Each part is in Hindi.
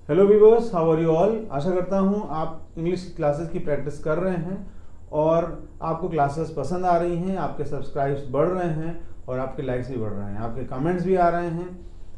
Hello viewers, how are you all. आशा करता हूँ आप इंग्लिश क्लासेस की प्रैक्टिस कर रहे हैं और आपको क्लासेस पसंद आ रही हैं, आपके सब्सक्राइब्स बढ़ रहे हैं और आपके लाइक्स भी बढ़ रहे हैं, आपके कमेंट्स भी आ रहे हैं,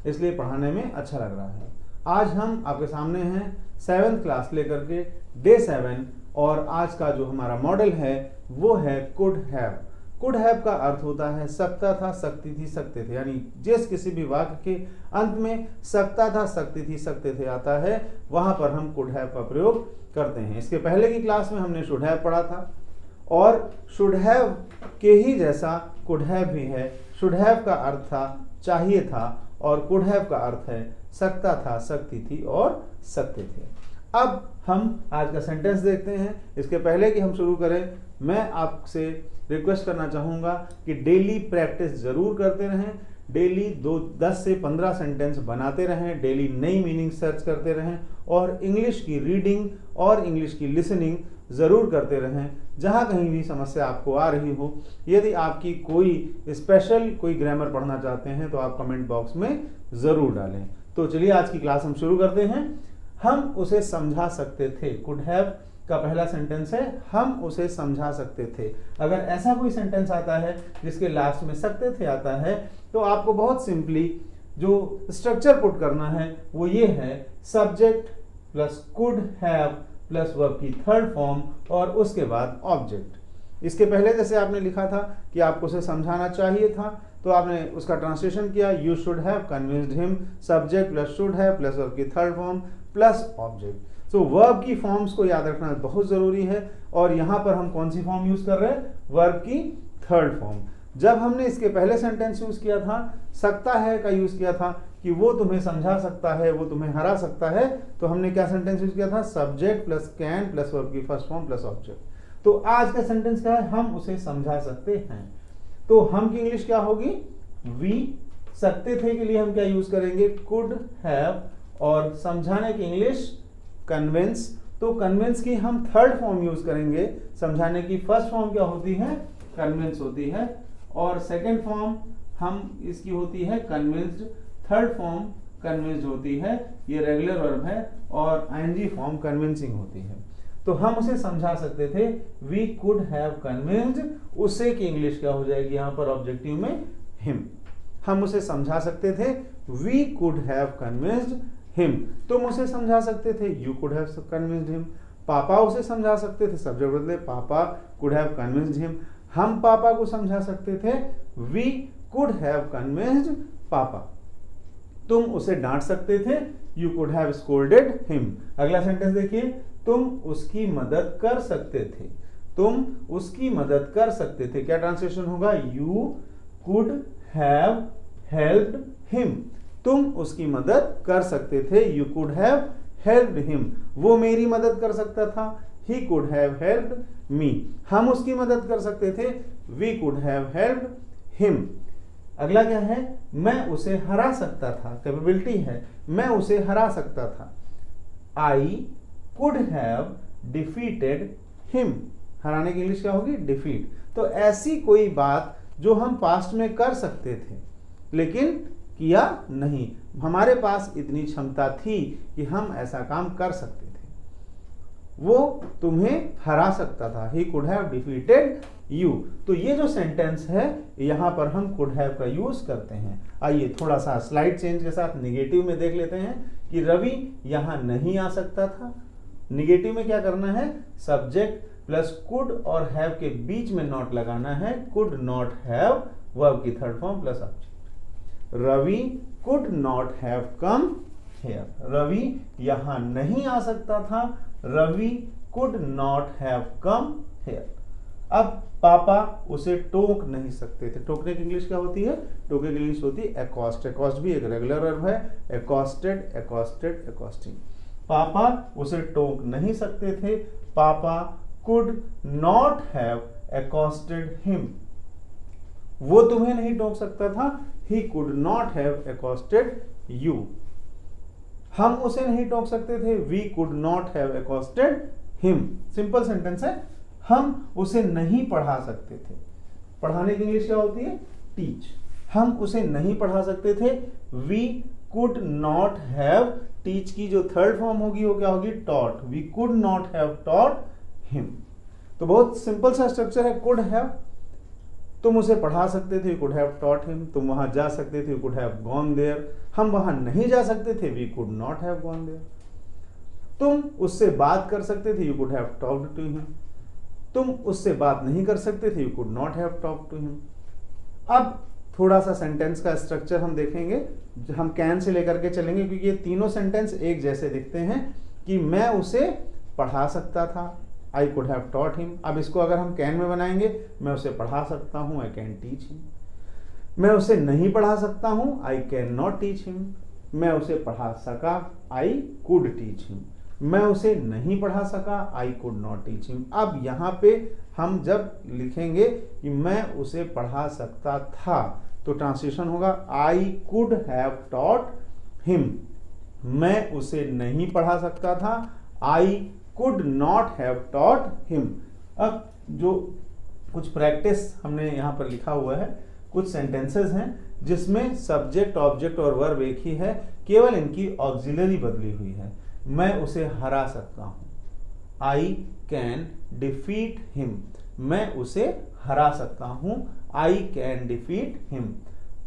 इसलिए पढ़ाने में अच्छा लग रहा है। आज हम आपके सामने हैं 7th क्लास लेकर के डे 7 और आज का जो हमारा मॉडल है वो है कुड हैव। कुड हैव का अर्थ होता है सकता था, सकती थी, सकते थे, यानी जिस किसी भी वाक्य के अंत में सकता था, सकती थी, सकते थे आता है वहां पर हम कुड हैव का प्रयोग करते हैं। इसके पहले की क्लास में हमने शुड हैव पढ़ा था और शुड हैव के ही जैसा कुड हैव भी है। शुड हैव का अर्थ था चाहिए था और कुड हैव का अर्थ है सकता था, सकती थी और सकते थे। अब हम आज का सेंटेंस देखते हैं। इसके पहले कि हम शुरू करें, मैं आपसे रिक्वेस्ट करना चाहूँगा कि डेली प्रैक्टिस ज़रूर करते रहें। डेली 10 से 15 सेंटेंस बनाते रहें, डेली नई मीनिंग सर्च करते रहें और इंग्लिश की रीडिंग और इंग्लिश की लिसनिंग ज़रूर करते रहें। जहाँ कहीं भी समस्या आपको आ रही हो, यदि आपकी कोई स्पेशल कोई ग्रामर पढ़ना चाहते हैं तो आप कमेंट बॉक्स में ज़रूर डालें। तो चलिए आज की क्लास हम शुरू करते हैं। हम उसे समझा सकते थे, कुड हैव का पहला सेंटेंस है हम उसे समझा सकते थे। अगर ऐसा कोई सेंटेंस आता है जिसके लास्ट में सकते थे आता है तो आपको बहुत सिंपली जो स्ट्रक्चर पुट करना है वो ये है, subject plus could have plus verb की थर्ड फॉर्म और उसके बाद ऑब्जेक्ट। इसके पहले जैसे आपने लिखा था कि आपको उसे समझाना चाहिए था तो आपने उसका ट्रांसलेशन किया, you should have convinced him, subject plus should have plus verb की थर्ड फॉर्म प्लस ऑब्जेक्ट। सो वर्ब की फॉर्म्स को याद रखना बहुत जरूरी है और यहां पर हम कौन सी फॉर्म यूज कर रहे हैं, वर्ब की थर्ड फॉर्म। जब हमने इसके पहले सेंटेंस यूज किया था, सकता है का यूज किया था कि वो तुम्हें समझा सकता है, वो तुम्हें हरा सकता है, तो हमने क्या सेंटेंस यूज किया था, subject plus can plus verb की फर्स्ट फॉर्म प्लस ऑब्जेक्ट। तो आज का सेंटेंस क्या है, हम उसे समझा सकते हैं। तो हम की इंग्लिश क्या होगी, वी। सकते थे के लिए हम क्या यूज करेंगे, कुड हैव और समझाने की इंग्लिश कन्विंस। तो कन्विंस की हम थर्ड फॉर्म यूज करेंगे, समझाने की फर्स्ट फॉर्म क्या होती है, कन्विंस होती है और सेकंड फॉर्म हम इसकी होती है कन्विंस्ड, थर्ड फॉर्म कन्विंस्ड होती है, ये रेगुलर वर्ब है और आईएनजी फॉर्म कन्विंसिंग होती है। तो हम उसे समझा सकते थे, वी कुड हैव कन्विंस्ड, उसे की इंग्लिश क्या हो जाएगी यहाँ पर ऑब्जेक्टिव में, हिम। हम उसे समझा सकते थे, we could have convinced him. तुम उसे समझा सकते थे, you could have convinced him. पापा उसे समझा सकते थे, सब्जेक्ट बदले, पापा कुड हैव कन्विंस्ड हिम। हम पापा को समझा सकते थे, वी कुड हैव कन्विंस्ड पापा। तुम उसे डांट सकते थे, you could have scolded him. अगला सेंटेंस देखिए, तुम उसकी मदद कर सकते थे, तुम उसकी मदद कर सकते थे। क्या ट्रांसलेशन होगा, you could have helped him. तुम उसकी मदद कर सकते थे, you could have helped him. वो मेरी मदद कर सकता था, he could have helped me. हम उसकी मदद कर सकते थे, we could have helped him. अगला क्या है, मैं उसे हरा सकता था, कैपेबिलिटी है, मैं उसे हरा सकता था। I could have defeated him. हराने की इंग्लिश क्या होगी, डिफीट। तो ऐसी कोई बात जो हम पास्ट में कर सकते थे लेकिन किया नहीं, हमारे पास इतनी क्षमता थी कि हम ऐसा काम कर सकते थे, वो तुम्हें हरा सकता था, he could have defeated you. तो ये जो सेंटेंस है यहां पर हम कुड हैव का यूज करते हैं। आइए थोड़ा सा स्लाइड चेंज के साथ निगेटिव में देख लेते हैं कि रवि यहां नहीं आ सकता था। निगेटिव में क्या करना है, सब्जेक्ट प्लस कुड और हैव के बीच में नॉट लगाना है, कुड नॉट हैव वर्ब की third form plus object. Ravi could not have come here. रवि यहां नहीं आ सकता था, Ravi could not have come here. अब पापा उसे टोक नहीं सकते थे। टोकने की इंग्लिश क्या होती है, टोकने की इंग्लिश होती है एकॉस्ट। एकॉस्ट भी एक रेगुलर वर्ब है, एकॉस्टेड, एकॉस्टेड, एकॉस्टिंग। पापा उसे टोक नहीं सकते थे, पापा could not have accosted him. वो तुम्हें नहीं टोक सकता था, he could not have accosted you. हम उसे नहीं टोक सकते थे, we could not have accosted him. Simple sentence है। हम उसे नहीं पढ़ा सकते थे, पढ़ाने की इंग्लिश क्या होती है, टीच। हम उसे नहीं पढ़ा सकते थे, we could not have teach की जो थर्ड फॉर्म होगी वो क्या होगी, taught. We could not have taught him. तो बहुत सिंपल सा स्ट्रक्चर है, कुड हैव। तुम उसे पढ़ा सकते थे, you could have taught him. तुम वहां जा सकते थे, you could have gone there. हम वहां नहीं जा सकते थे, we could not have gone there. तुम उससे बात कर सकते थे, you could have talked to him. तुम उससे बात नहीं कर सकते थे, you could not have talked to him. अब थोड़ा सा सेंटेंस का स्ट्रक्चर हम देखेंगे, हम कैन से लेकर के चलेंगे क्योंकि ये तीनों सेंटेंस एक जैसे दिखते हैं कि मैं उसे पढ़ा सकता था, I could have taught him. अब इसको अगर हम कैन में बनाएंगे, मैं उसे पढ़ा सकता हूं, आई कैन टीच हिम। मैं उसे नहीं पढ़ा सकता हूं, I can not teach him. मैं उसे पढ़ा सका, आई कुड टीच हिम। मैं उसे नहीं पढ़ा सका, I could not teach him. अब यहाँ पे हम जब लिखेंगे कि मैं उसे पढ़ा सकता था, तो ट्रांसलेशन होगा I could have taught him. मैं उसे नहीं पढ़ा सकता था, I could not have taught him. अब जो कुछ प्रैक्टिस हमने यहाँ पर लिखा हुआ है, कुछ सेंटेंसेस हैं जिसमें सब्जेक्ट, ऑब्जेक्ट और वर्ब एक ही है, केवल इनकी ऑक्सिलरी बदली हुई है। मैं उसे हरा सकता हूं, आई कैन डिफीट हिम। मैं उसे हरा सकता हूं, आई कैन डिफीट हिम।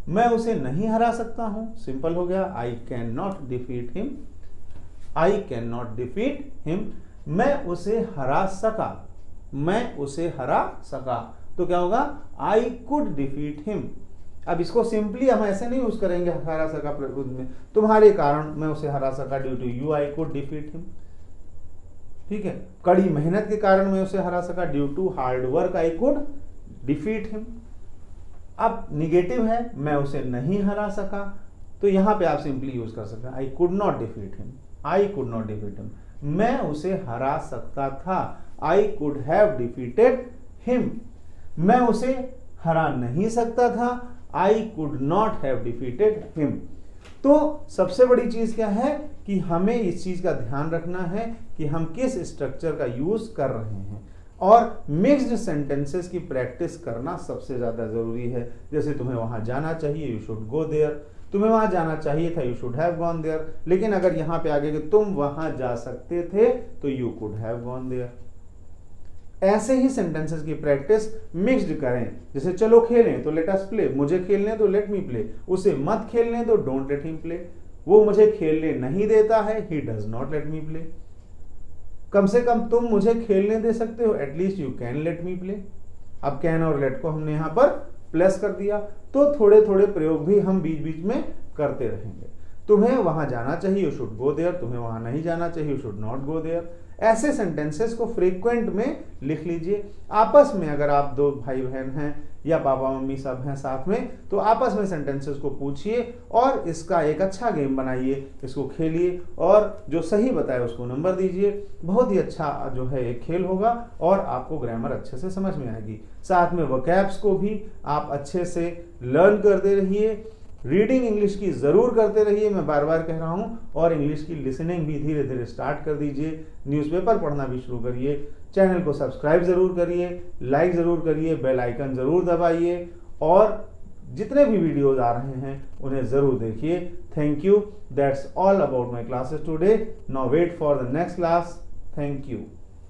मैं उसे नहीं हरा सकता हूं, सिंपल हो गया, I can not defeat him. I can not defeat him. मैं उसे हरा सका, मैं उसे हरा सका, तो क्या होगा, आई कुड डिफीट हिम। अब इसको सिंपली हम ऐसे नहीं यूज करेंगे, हरा सका में, तुम्हारे कारण मैं उसे हरा सका, due to you I could defeat him. ठीक है, कड़ी मेहनत के कारण मैं उसे हरा सका, due to hard work I could defeat him. अब निगेटिव है, मैं उसे नहीं हरा सका, तो यहां पे आप सिंपली यूज कर सकते हैं, I could not defeat him. I could not defeat him. मैं उसे हरा सकता था, I could have defeated him. मैं उसे हरा नहीं सकता था, I could not have defeated him. तो सबसे बड़ी चीज क्या है कि हमें इस चीज का ध्यान रखना है कि हम किस स्ट्रक्चर का यूज कर रहे हैं, और मिक्स्ड सेंटेंसेस की प्रैक्टिस करना सबसे ज्यादा जरूरी है। जैसे तुम्हें वहां जाना चाहिए, यू शुड गो देयर। तुम्हें वहां जाना चाहिए था, you should have gone there. लेकिन अगर यहां पे आगे कि तुम वहां जा सकते थे, तो you could have gone there. ऐसे ही सेंटेंसेस की प्रैक्टिस मिक्स्ड करें। जैसे चलो खेलें, तो लेट अस प्ले। मुझे खेलने तो लेट मी प्ले। उसे मत खेलने तो डोंट लेट हिम प्ले। वो मुझे खेलने नहीं देता है, he does not let me play. कम से कम तुम मुझे खेलने दे सकते हो, at least you can let me play. अब कैन और लेट को हमने यहां पर प्लस कर दिया, तो थोड़े थोड़े प्रयोग भी हम बीच बीच में करते रहेंगे। तुम्हें वहां जाना चाहिए, यू शुड गो देयर। तुम्हें वहां नहीं जाना चाहिए, you should not go there. ऐसे सेंटेंसेस को फ्रीक्वेंट में लिख लीजिए। आपस में अगर आप दो भाई बहन हैं या पापा मम्मी सब हैं साथ में, तो आपस में सेंटेंसेस को पूछिए और इसका एक अच्छा गेम बनाइए, इसको खेलिए और जो सही बताए उसको नंबर दीजिए। बहुत ही अच्छा जो है एक खेल होगा और आपको ग्रामर अच्छे से समझ में आएगी। साथ में वोकैब्स को भी आप अच्छे से लर्न करते रहिए। रीडिंग इंग्लिश की जरूर करते रहिए, मैं बार बार कह रहा हूं, और इंग्लिश की लिसनिंग भी धीरे धीरे स्टार्ट कर दीजिए। न्यूज़पेपर पढ़ना भी शुरू करिए। चैनल को सब्सक्राइब जरूर करिए, लाइक जरूर करिए, बेल आइकन जरूर दबाइए, और जितने भी वीडियोज आ रहे हैं उन्हें जरूर देखिए। Thank you. That's all about my classes today. Now wait for the next class. Thank you.